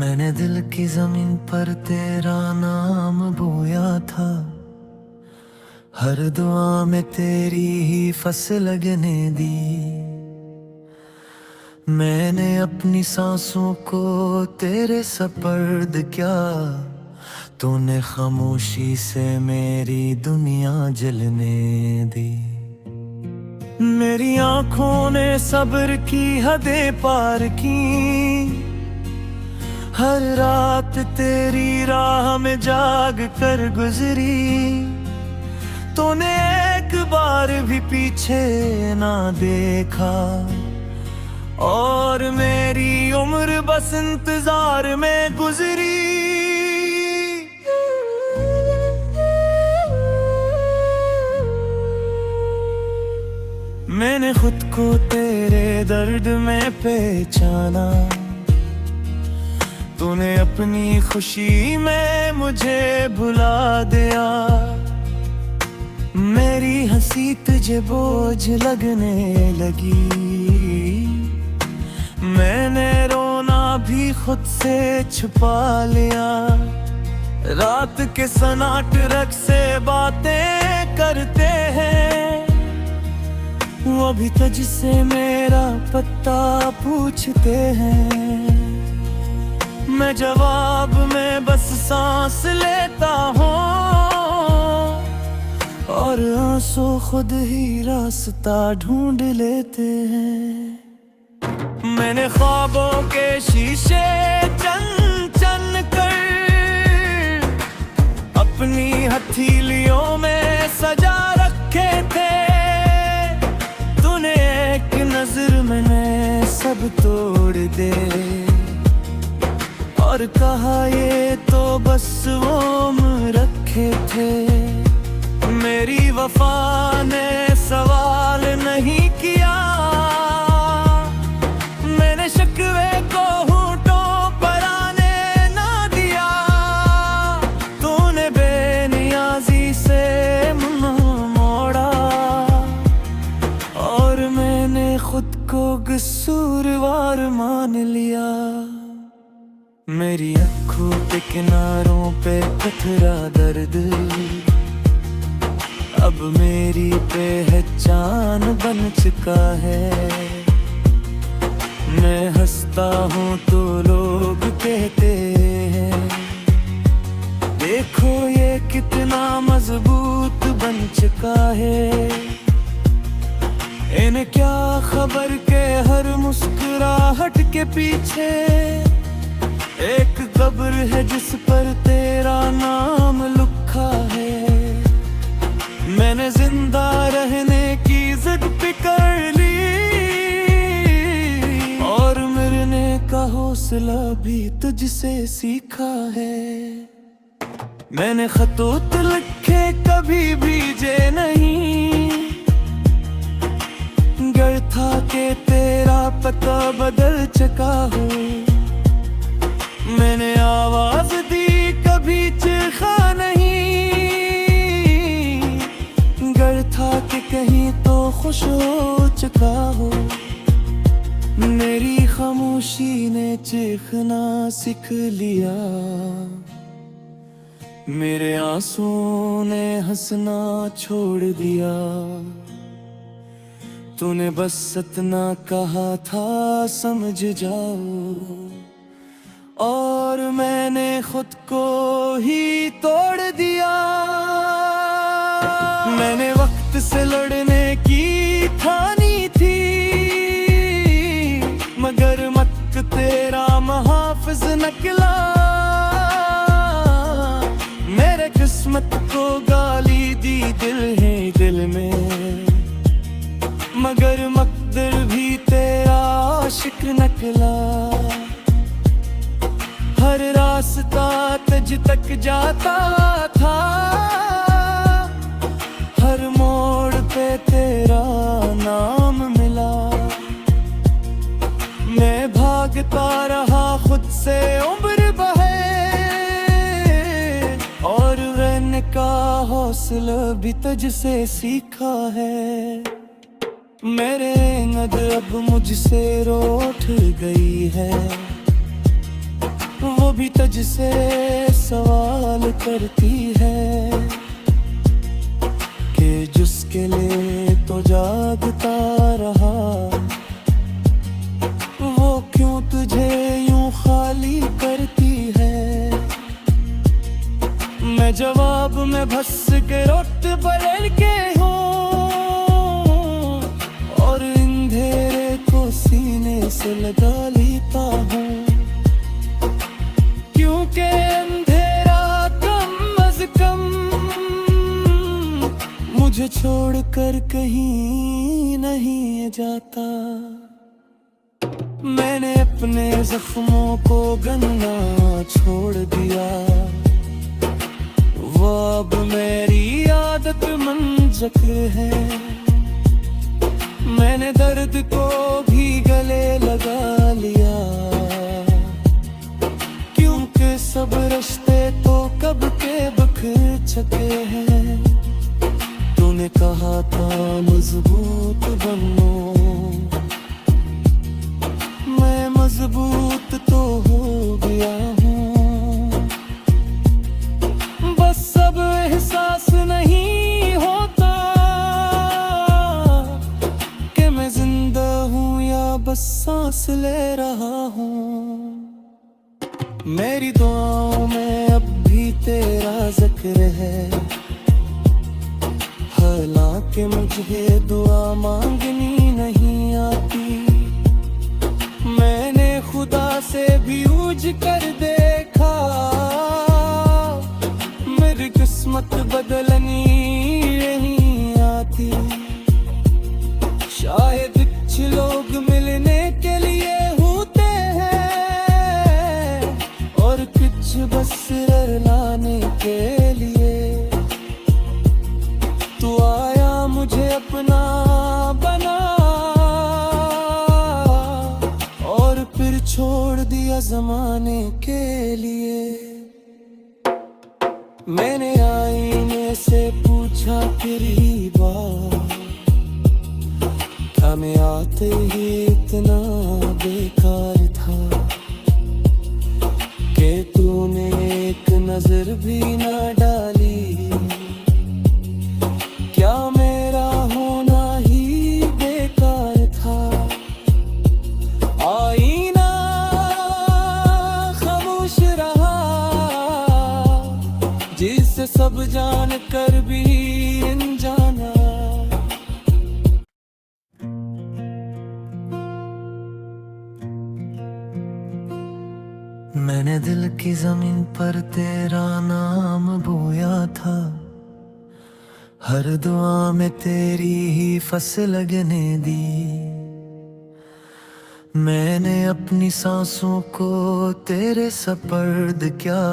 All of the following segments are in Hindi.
मैंने दिल की जमीन पर तेरा नाम बोया था, हर दुआ में तेरी ही फसल लगने दी। मैंने अपनी सांसों को तेरे सपर्द किया, तूने खामोशी से मेरी दुनिया जलने दी। मेरी आंखों ने सब्र की हदें पार की, हर रात तेरी राह में जाग कर गुजरी। तूने एक बार भी पीछे ना देखा, और मेरी उम्र बस इंतजार में गुजरी। मैंने खुद को तेरे दर्द में पहचाना, तूने अपनी खुशी में मुझे भुला दिया। मेरी हंसी तुझे बोझ लगने लगी, मैंने रोना भी खुद से छुपा लिया। रात के सन्नाटे से बातें करते हैं, वो भी तुझसे मेरा पता पूछते हैं। मैं जवाब में बस सांस लेता हूँ, और आंसू खुद ही रास्ता ढूंढ लेते हैं। मैंने ख्वाबों के शीशे चन चन कर अपनी हथेलियों में सजा रखे थे। तूने एक नजर में सब तोड़ दे, और कहा ये तो बस वो रखे थे। मेरी वफा ने सवाल नहीं किया, मैंने शिकवे को होंठों पर आने ना दिया। तूने बेनियाजी से मुंह मोड़ा, और मैंने खुद को कसूरवार मान लिया। मेरी आँखों के किनारों पे पथरा दर्द अब मेरी पहचान बन चुका है। मैं हंसता हूँ तो लोग कहते हैं, देखो ये कितना मजबूत बन चुका है। इन्हें क्या खबर के हर मुस्कुराहट के पीछे एक कब्र है जिस पर तेरा नाम लिखा है। मैंने जिंदा रहने की जिद पकड़ ली, और मरने का हौसला भी तुझसे सीखा है। मैंने खतूत लिखे कभी भीजे नहीं, गर था के तेरा पता बदल चुका हो। मैंने आवाज दी कभी चीखा नहीं, गर था कि कहीं तो खुश हो चुका हो। मेरी खामोशी ने चीखना सीख लिया, मेरे आंसुओं ने हंसना छोड़ दिया। तूने बस इतना कहा था समझ जाओ, और मैंने खुद को ही तोड़ दिया। मैंने वक्त से लड़ने की ठानी थी, मगर वक्त तेरा मुहाफिज निकला। मेरे किस्मत को गाली दी दिल है दिल में, मगर मकदर भी तेरा आशिक निकला। हर रास्ता तुझ तक जाता था, हर मोड़ पे तेरा नाम मिला। मैं भागता रहा खुद से उम्र बहे, और रहने का हौसला भी तुझसे सीखा है। मेरे नद अब मुझसे रूठ गई है, वो भी तुझसे सवाल करती है कि जिसके लिए तो जागता रहा, वो क्यों तुझे यूं खाली करती है। मैं जवाब में भस के रोट पलट के हूँ और अंधेरे को सीने से लगा लेता हूँ, क्योंकि अंधेरा कम अज कम मुझे छोड़कर कहीं नहीं जाता। मैंने अपने जख्मों को गंना छोड़ दिया, वो अब मेरी आदत मंजक है। मैंने दर्द को भी गले लगा लिया, क्योंकि सब रिश्ते तो कब के बिखर चुके हैं। तूने कहा था मजबूत बनो, मैं मजबूत तो हो गया हूँ, बस अब एहसास नहीं होता कि मैं जिंदा हूँ या बस सांस ले रहा हूँ। मेरी दुआओं में अब भी तेरा जिक्र है, हालांकि मुझे दुआ मांगनी नहीं आती। मैंने खुदा से भी ऊज कर देखा, मेरी किस्मत बदलनी नहीं आती। शायद कुछ लोग मिलने के लिए होते हैं और कुछ बस लाने के लिए। तू आया मुझे अपना बना और फिर छोड़ दिया जमाने के लिए। मैंने आईने से पूछा फिर ही बार, क्या मैं आते ही इतना बेकार था कि तूने एक नजर भी ना डाली। क्या मेरा होना ही बेकार था। आईना खामोश रहा, जिसे सब जान कर भी अनजाना। मैंने दिल की जमीन पर तेरा नाम बोया था, हर दुआ में तेरी ही फसल लगने दी। मैंने अपनी सांसों को तेरे सपर्द किया,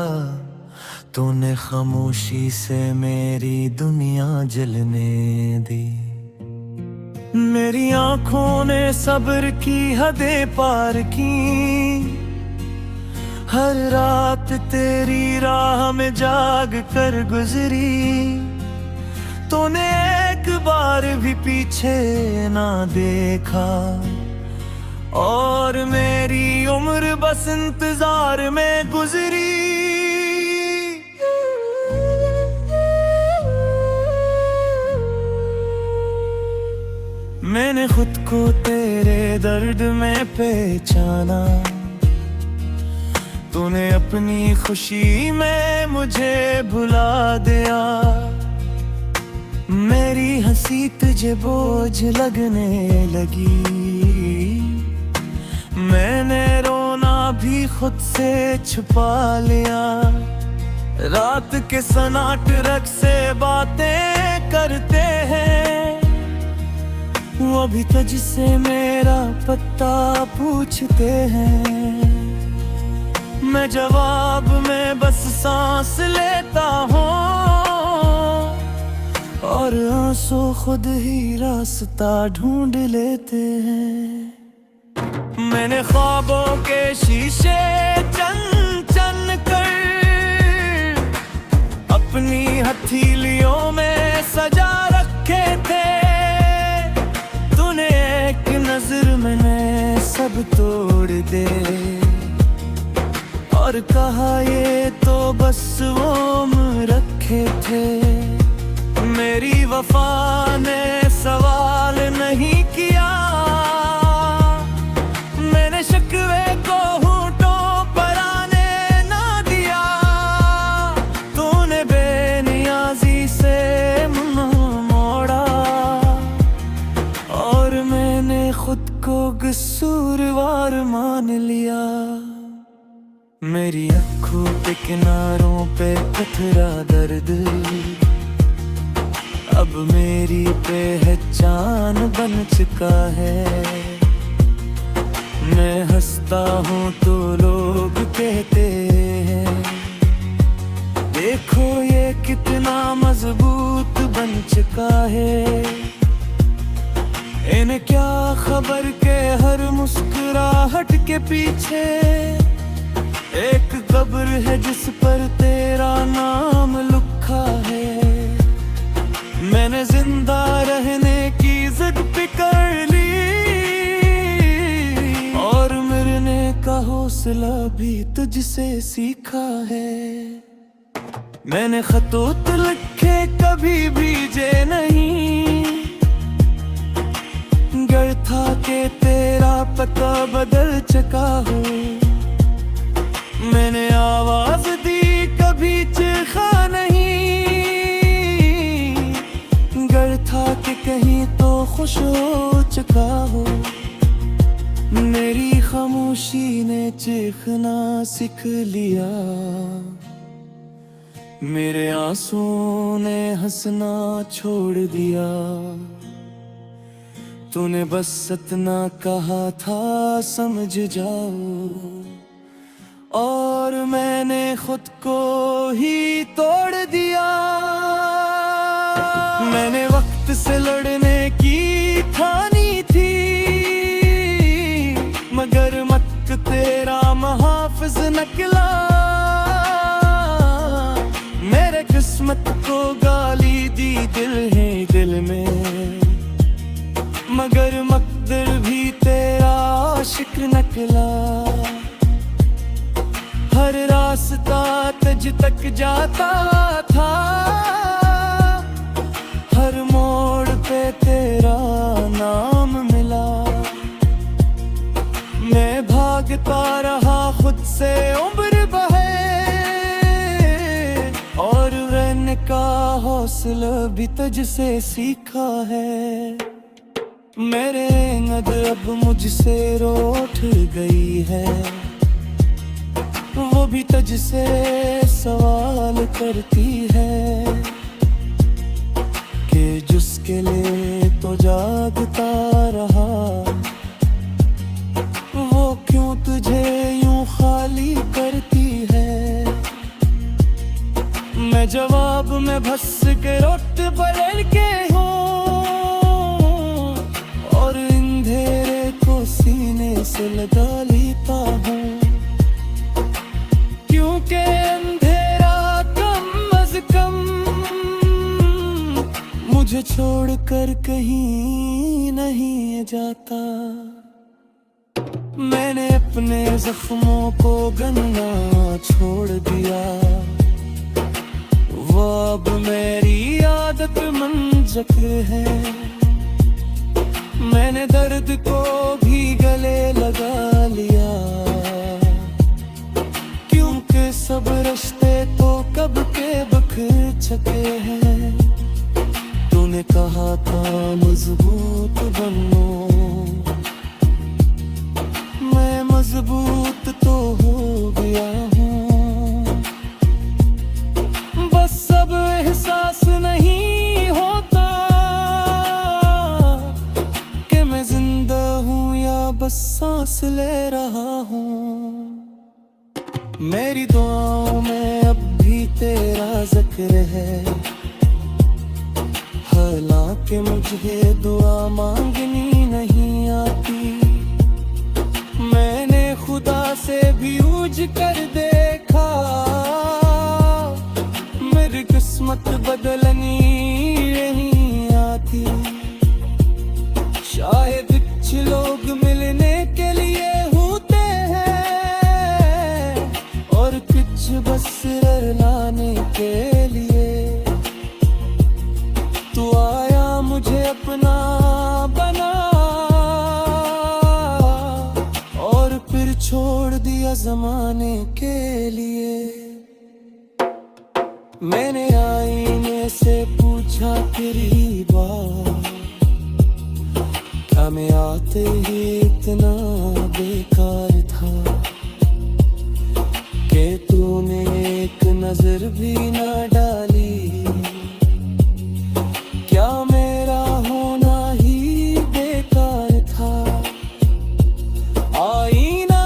तूने खामोशी से मेरी दुनिया जलने दी। मेरी आंखों ने सब्र की हदें पार की, हर रात तेरी राह में जाग कर गुजरी। तूने एक बार भी पीछे ना देखा और मेरी उम्र बस इंतजार में गुजरी। मैंने खुद को तेरे दर्द में पहचाना, तूने अपनी खुशी में मुझे भुला दिया। मेरी हंसी तुझे बोझ लगने लगी, मैंने रोना भी खुद से छुपा लिया। रात के सन्नाटे से बातें करते हैं, वो भी तुझसे मेरा पता पूछते हैं। मैं जवाब में बस सांस लेता हूँ और आंसू खुद ही रास्ता ढूंढ लेते हैं। मैंने ख्वाबों के शीशे चन चन कर अपनी हथेलियों में सजा रखे थे। तूने एक नजर में सब तोड़ दे और कहा ये तो बस वो रखे थे। मेरी वफा ने सवाल नहीं किया, मैंने शिकवे को होठों पर आने ना दिया। तूने बेनियाजी से मुंह मोड़ा और मैंने खुद को कसूरवार मान लिया। मेरी आँखों पे किनारों पे पथरा दर्द अब मेरी पहचान बन चुका है। मैं हंसता हूँ तो लोग कहते हैं देखो ये कितना मजबूत बन चुका है। इन्हें क्या खबर के हर मुस्कुराहट के पीछे एक कब्र है जिस पर तेरा नाम लिखा है। मैंने जिंदा रहने की जिद पकड़ ली और मरने का हौसला भी तुझसे सीखा है। मैंने खतूत लिखे कभी भीजे नहीं, गर था के तेरा पता बदल चुका हो। मैंने आवाज दी कभी चीखा नहीं, गर था कि कहीं तो खुश हो चुका हो। मेरी खामोशी ने चीखना सीख लिया, मेरे आंसुओं ने हंसना छोड़ दिया। तूने बस इतना कहा था समझ जाओ और मैंने खुद को ही तोड़ दिया। मैंने वक्त से लड़ने की ठानी थी मगर मत तेरा मुहाफिज निकला। मेरे किस्मत को गाली दी दिल है दिल में मगर मकदर भी तेरा आशिक निकला। हर रास्ता तुझ तक जाता था, हर मोड़ पे तेरा नाम मिला। मैं भागता रहा खुद से उम्र बहे और रहने का हौसला भी तुझसे सीखा है। मेरे नद अब मुझसे रूठ गई है, वो भी तुझसे सवाल करती है कि जिसके लिए तो जागता रहा वो क्यों तुझे यूं खाली करती है। मैं जवाब में भस के रोट पलट के हूँ और अंधेरे को सीने से लगा लेता हूँ क्योंकि अंधेरा कम अज कम मुझे छोड़कर कहीं नहीं जाता। मैंने अपने जख्मों को गंना छोड़ दिया, वो अब मेरी आदत मंजक है। मैंने दर्द को भी गले लगा लिया क्योंकि सब रिश्ते तो कब के बिखर चुके हैं। तूने कहा था मजबूत बनो, मैं मजबूत तो हो गया हूँ। बस अब एहसास नहीं होता कि मैं जिंदा हूँ या बस सांस ले रहा हूँ। मेरी दुआओं में अब भी तेरा जिक्र है, हालांकि मुझे दुआ मांगनी नहीं आती। मैंने खुदा से भी ऊज कर देखा, मेरी किस्मत बदलनी नहीं आती। शायद कुछ लोग मिलने के लिए होते हैं के लिए। तू आया मुझे अपना बना और फिर छोड़ दिया जमाने के लिए। मैंने आईने से पूछा तेरी बात, क्या मैं आते ही इतना बेकार था कि तूने एक नजर भी ना डाली। क्या मेरा होना ही बेकार था। आईना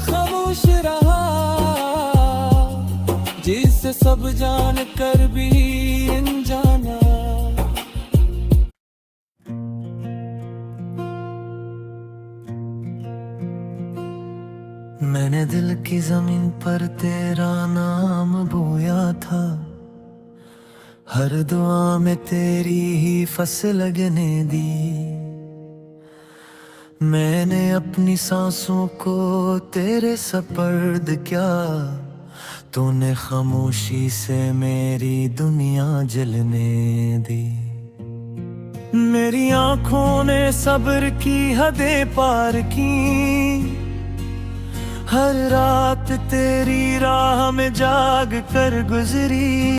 खामोश रहा जिससे सब जान कर भी अनजाना। मैंने दिल की जमीन पर तेरा नाम बोया था, हर दुआ में तेरी ही फसल लगने दी। मैंने अपनी सांसों को तेरे सपर्द किया, तूने खामोशी से मेरी दुनिया जलने दी। मेरी आंखों ने सब्र की हदें पार की, हर रात तेरी राह में जाग कर गुजरी।